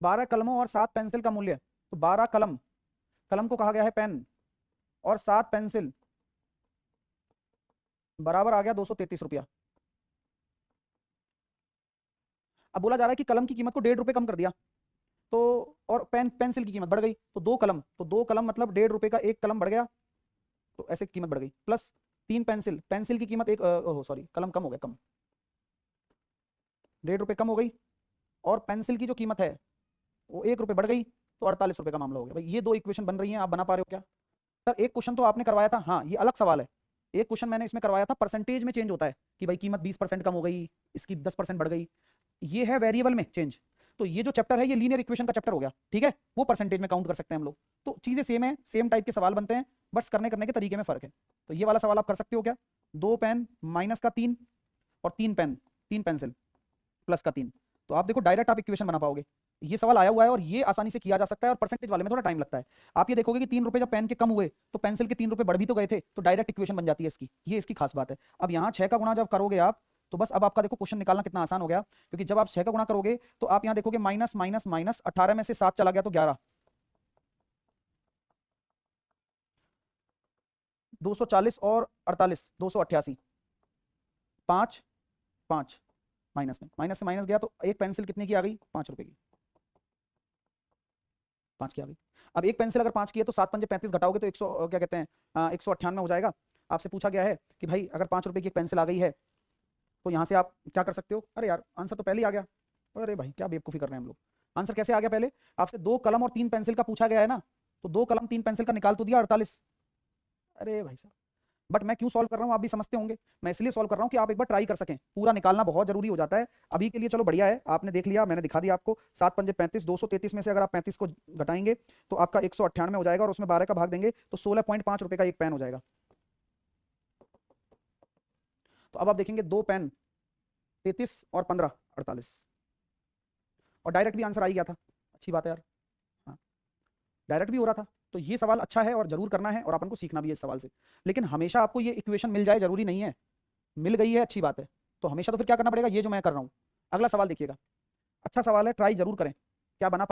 12 कलमों और 7 पेंसिल का मूल्य, तो 12 कलम, कलम को कहा गया है पेन, और 7 पेंसिल बराबर आ गया 233 रुपया। अब बोला जा रहा है कि कलम की कीमत को 1.5 रुपये कम कर दिया, तो और पेंसिल की कीमत बढ़ गई, तो 2 कलम, तो 2 कलम मतलब 1.5 रुपये का 1 कलम बढ़ गया, तो ऐसे कीमत बढ़ गई, प्लस 3 पेंसिल, पेंसिल की कीमत एक ओहो सॉरी कलम कम हो गया, कम 1.5 रुपये कम हो गई, और पेंसिल की जो कीमत है वो 1 रुपये बढ़ गई, तो 48 रुपये का मामला हो गया। भाई ये दो इक्वेशन बन रही हैं, आप बना पा रहे हो क्या? सर एक क्वेश्चन तो आपने करवाया था, हाँ ये अलग सवाल है, एक क्वेश्चन मैंने इसमें करवाया था, परसेंटेज में चेंज होता है कि भाई कीमत 20% कम हो गई, इसकी 10% बढ़ गई, ये है वेरिएबल में चेंज। तो ये जो चैप्टर है ये लीनियर इक्वेशन का चैप्टर हो गया, ठीक है, वो परसेंटेज में काउंट कर सकते हैं हम लोग। तो चीजें सेम है, सेम टाइप के सवाल बनते हैं, बस करने करने के तरीके में फर्क है। तो ये वाला सवाल आप कर सकते हो क्या, 2 पेन माइनस का 3 और 3 पेन, 3 पेंसिल प्लस का 3, तो आप देखो डायरेक्ट आप इक्वेशन बना पाओगे। ये सवाल आया हुआ है और ये आसानी से किया जा सकता है, और परसेंटेज वाले में थोड़ा टाइम लगता है। आप ये देखोगे कि 3 रुपए जब पेन के कम हुए तो पेंसिल के 3 रुपए बढ़ भी तो गए थे, तो डायरेक्ट इक्वेशन बन जाती है इसकी, ये इसकी खास बात है। अब यहाँ 6 का गुणा जब करोगे आप, तो बस अब आपका देखो क्वेश्चन निकालना कितना आसान हो गया, क्योंकि जब आप 6 का गुणा करोगे तो आप यहाँ देखोगे माइनस माइनस माइनस, 18 में से 7 चला गया तो 11, 240 और 48 288, 5 5 माइनस में, माइनस से माइनस गया तो एक पेंसिल कितने की आ गई, 5 रुपए की, 5 की आ गई। अब एक पेंसिल अगर 5 की है तो 7 पंजे 35 घटाओगे तो 100 क्या कहते हैं 198 हो जाएगा। आपसे पूछा गया है कि भाई अगर 5 रुपए की एक पेंसिल आ गई है तो यहाँ से आप क्या कर सकते हो, अरे यार आंसर तो पहले ही आ गया, अरे भाई क्या बेवकूफ़ी कर रहे हैं हम लोग, आंसर कैसे आ गया पहले, आपसे 2 कलम और 3 पेंसिल का पूछा गया है ना, तो 2 कलम 3 पेंसिल का निकाल तो दिया 48, अरे भाई साहब। बट मैं क्यों सॉल्व कर रहा हूँ आप भी समझते होंगे, मैं इसलिए सॉल्व कर रहा हूँ कि आप एक बार ट्राई कर सकें, पूरा निकालना बहुत जरूरी हो जाता है। अभी के लिए चलो बढ़िया है, आपने देख लिया, मैंने दिखा दिया आपको, 7 पंजे 35, 233 में से अगर आप 35 को घटाएंगे तो आपका 198 हो जाएगा, और उसमें 12 का भाग देंगे तो 16.5 रुपए का एक पेन हो जाएगा। तो अब आप देखेंगे 2 पेन 33 और 15 48, और डायरेक्ट भी आंसर आ ही गया था, अच्छी बात है यार, हाँ डायरेक्ट भी हो रहा था। तो ये सवाल अच्छा है और जरूर करना है, और अपन को सीखना भी है इस सवाल से। लेकिन हमेशा आपको ये इक्वेशन मिल जाए जरूरी नहीं है, मिल गई है अच्छी बात है, तो हमेशा तो फिर क्या करना पड़ेगा, ये जो मैं कर रहा हूँ। अगला सवाल देखिएगा, अच्छा सवाल है, ट्राई जरूर करें, क्या बना